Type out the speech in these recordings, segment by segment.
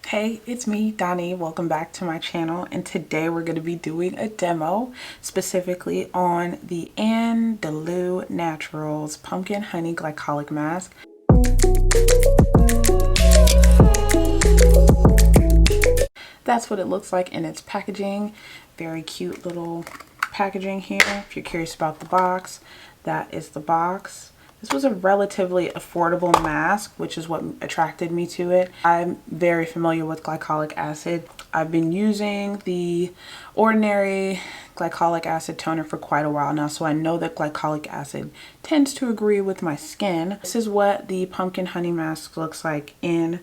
Hey, it's me, Donnie. Welcome back to my channel, and today we're going to be doing a demo specifically on the Andalou Naturals Pumpkin Honey Glycolic Mask. That's what it looks like in its packaging. Very cute little packaging here. If you're curious about the box, that is the box. This was a relatively affordable mask, which is what attracted me to it. I'm very familiar with glycolic acid. I've been using the ordinary glycolic acid toner for quite a while now, so I know that glycolic acid tends to agree with my skin. This is what the pumpkin honey mask looks like in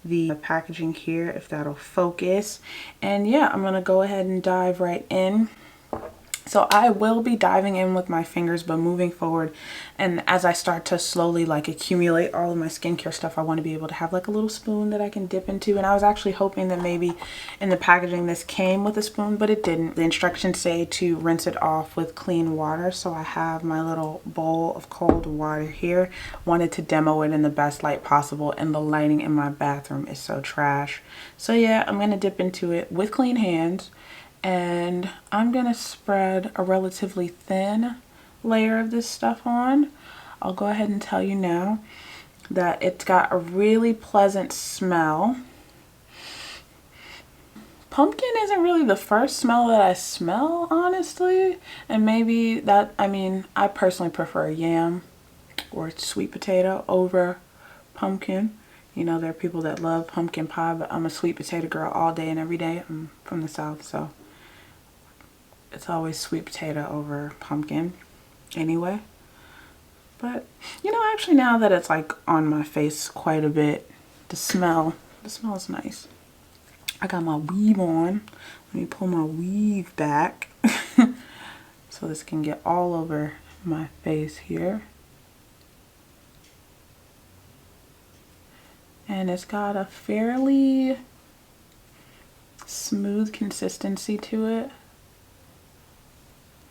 the packaging here, if that'll focus. And yeah, I'm gonna go ahead and dive right in. So I will be diving in with my fingers, but moving forward, and as I start to slowly accumulate all of my skincare stuff, I want to be able to have a little spoon that I can dip into. And I was actually hoping that maybe in the packaging this came with a spoon, but it didn't. The instructions say to rinse it off with clean water. So I have my little bowl of cold water here. Wanted to demo it in the best light possible, and the lighting in my bathroom is so trash. So yeah, I'm going to dip into it with clean hands. And I'm gonna spread a relatively thin layer of this stuff on. I'll go ahead and tell you now that it's got a really pleasant smell. Pumpkin isn't really the first smell that I smell, honestly. And maybe that, I personally prefer yam or sweet potato over pumpkin. You know, there are people that love pumpkin pie, but I'm a sweet potato girl all day and every day. I'm from the South, so it's always sweet potato over pumpkin anyway. But you know, actually now that it's on my face quite a bit, the smell is nice. I got my weave on. Let me pull my weave back so this can get all over my face here. And it's got a fairly smooth consistency to it.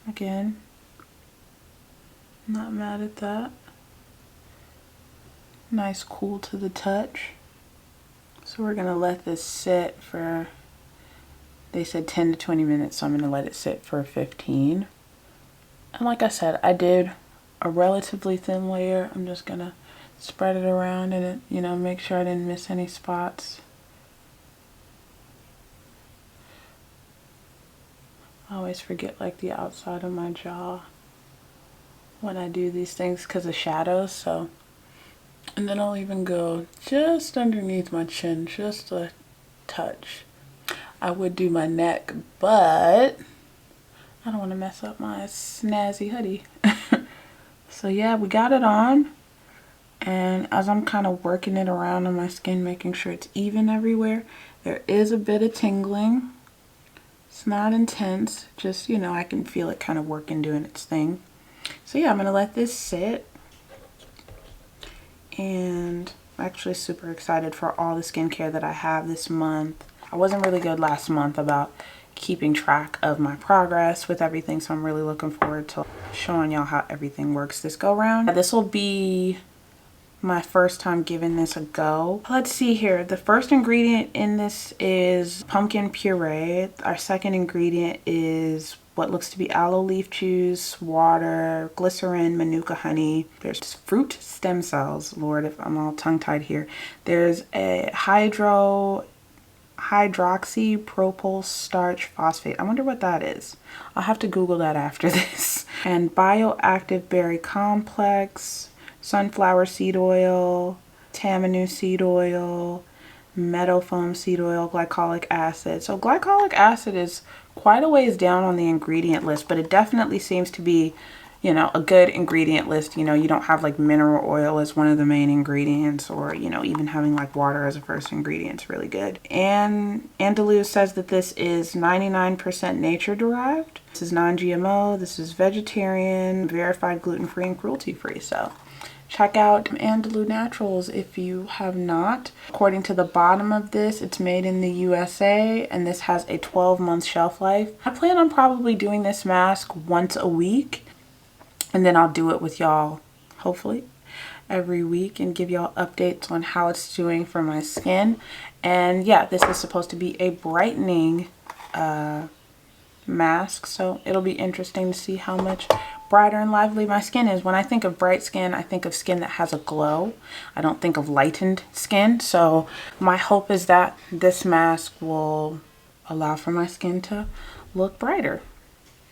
Again, not mad at that. Nice cool to the touch. So we're gonna let this sit for, they said 10 to 20 minutes, so I'm gonna let it sit for 15. And like I said, I did a relatively thin layer. I'm just gonna spread it around and make sure I didn't miss any spots. I always forget the outside of my jaw when I do these things because of shadows, so. And then I'll even go just underneath my chin, just a touch. I would do my neck, but I don't want to mess up my snazzy hoodie. So yeah, we got it on. And as I'm kind of working it around on my skin, making sure it's even everywhere, there is a bit of tingling. It's not intense, just, I can feel it kind of working, doing its thing. So yeah, I'm gonna let this sit. And I'm actually super excited for all the skincare that I have this month. I wasn't really good last month about keeping track of my progress with everything, so I'm really looking forward to showing y'all how everything works this go round. This will be my first time giving this a go. Let's see here. The first ingredient in this is pumpkin puree. Our second ingredient is what looks to be aloe leaf juice, water, glycerin, manuka honey. There's fruit stem cells. Lord, if I'm all tongue-tied here. There's a hydroxypropyl starch phosphate. I wonder what that is. I'll have to Google that after this. And bioactive berry complex, sunflower seed oil, tamanu seed oil, meadow foam seed oil, glycolic acid. So glycolic acid is quite a ways down on the ingredient list, but it definitely seems to be, a good ingredient list. You don't have mineral oil as one of the main ingredients, or, even having water as a first ingredient is really good. And Andalou says that this is 99% nature derived. This is non-GMO, this is vegetarian, verified gluten-free and cruelty-free. So check out Andalou Naturals if you have not. According to the bottom of this, it's made in the USA, and this has a 12-month shelf life. I plan on probably doing this mask once a week, and then I'll do it with y'all, hopefully, every week and give y'all updates on how it's doing for my skin. And yeah, this is supposed to be a brightening mask, so it'll be interesting to see how much brighter and lively my skin is. When I think of bright skin, I think of skin that has a glow. I don't think of lightened skin. So my hope is that this mask will allow for my skin to look brighter,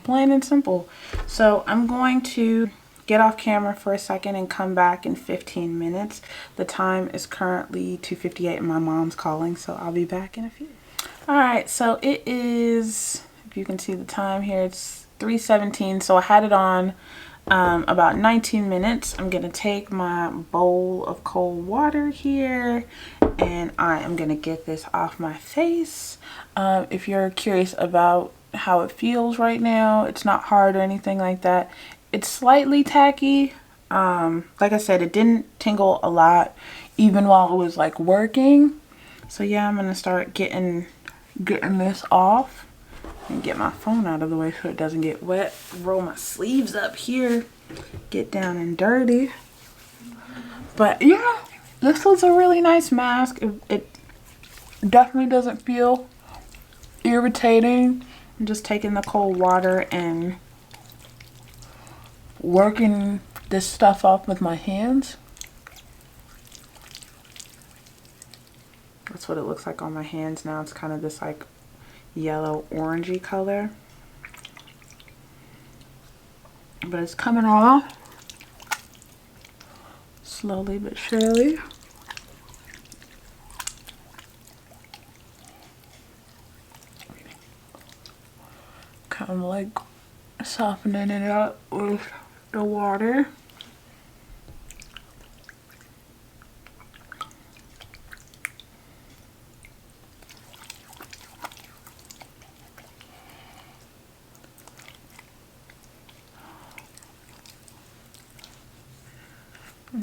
plain and simple. So I'm going to get off camera for a second and come back in 15 minutes. The time is currently 2:58 and my mom's calling, so I'll be back in a few. All right, so it is, if you can see the time here, it's 3:17. So I had it on about 19 minutes. I'm gonna take my bowl of cold water here and I am gonna get this off my face. If you're curious about how it feels right now, it's not hard or anything like that. It's slightly tacky. Like I said, it didn't tingle a lot even while it was like working. So yeah, I'm gonna start getting this off and get my phone out of the way so it doesn't get wet. Roll my sleeves up here, get down and dirty. But yeah, this was a really nice mask. It definitely doesn't feel irritating. I'm just taking the cold water and working this stuff off with my hands. That's what it looks like on my hands now. It's kind of this like yellow orangey color, but it's coming off slowly but surely. Kind of like softening it up with the water.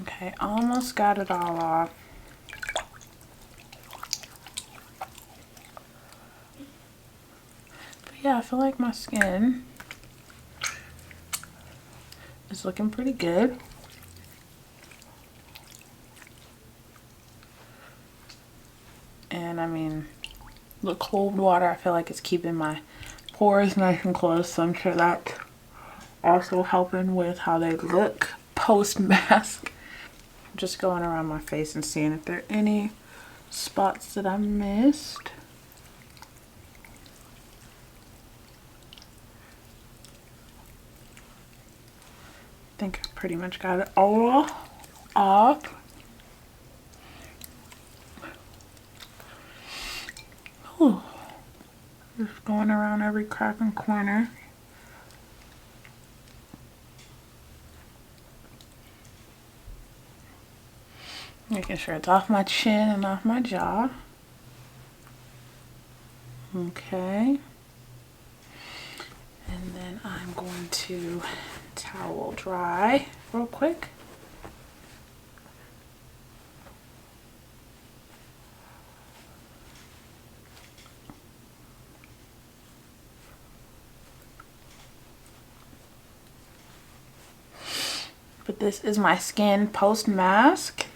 Okay, almost got it all off. But yeah, I feel like my skin is looking pretty good. And I mean, the cold water, I feel like it's keeping my pores nice and closed, so I'm sure that's also helping with how they look post-mask. Just going around my face and seeing if there are any spots that I missed. I think I pretty much got it all off. Whew. Just going around every crack and corner. Making sure it's off my chin and off my jaw. Okay. And then I'm going to towel dry real quick. But this is my skin post mask.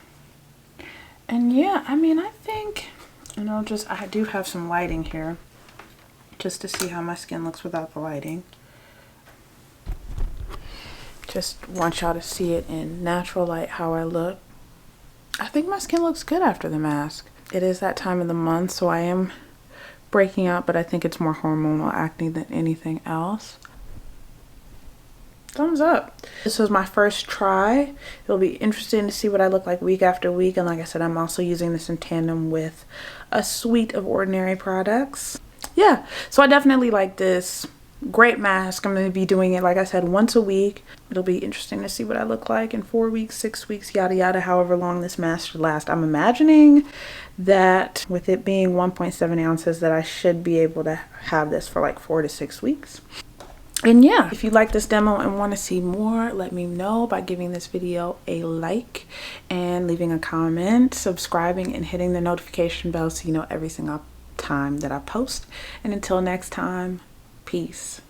And yeah, I mean, I think, and I do have some lighting here just to see how my skin looks without the lighting. Just want y'all to see it in natural light how I look. I think my skin looks good after the mask. It is that time of the month, so I am breaking out, but I think it's more hormonal acne than anything else. Thumbs up. This was my first try. It'll be interesting to see what I look like week after week. And like I said, I'm also using this in tandem with a suite of Ordinary products. Yeah, so I definitely like this. Great mask. I'm going to be doing it, like I said, once a week. It'll be interesting to see what I look like in 4 weeks, 6 weeks, yada yada, however long this mask should last. I'm imagining that with it being 1.7 ounces that I should be able to have this for like 4 to 6 weeks. And yeah, if you like this demo and want to see more, let me know by giving this video a like and leaving a comment, subscribing, and hitting the notification bell so you know every single time that I post. And until next time, peace.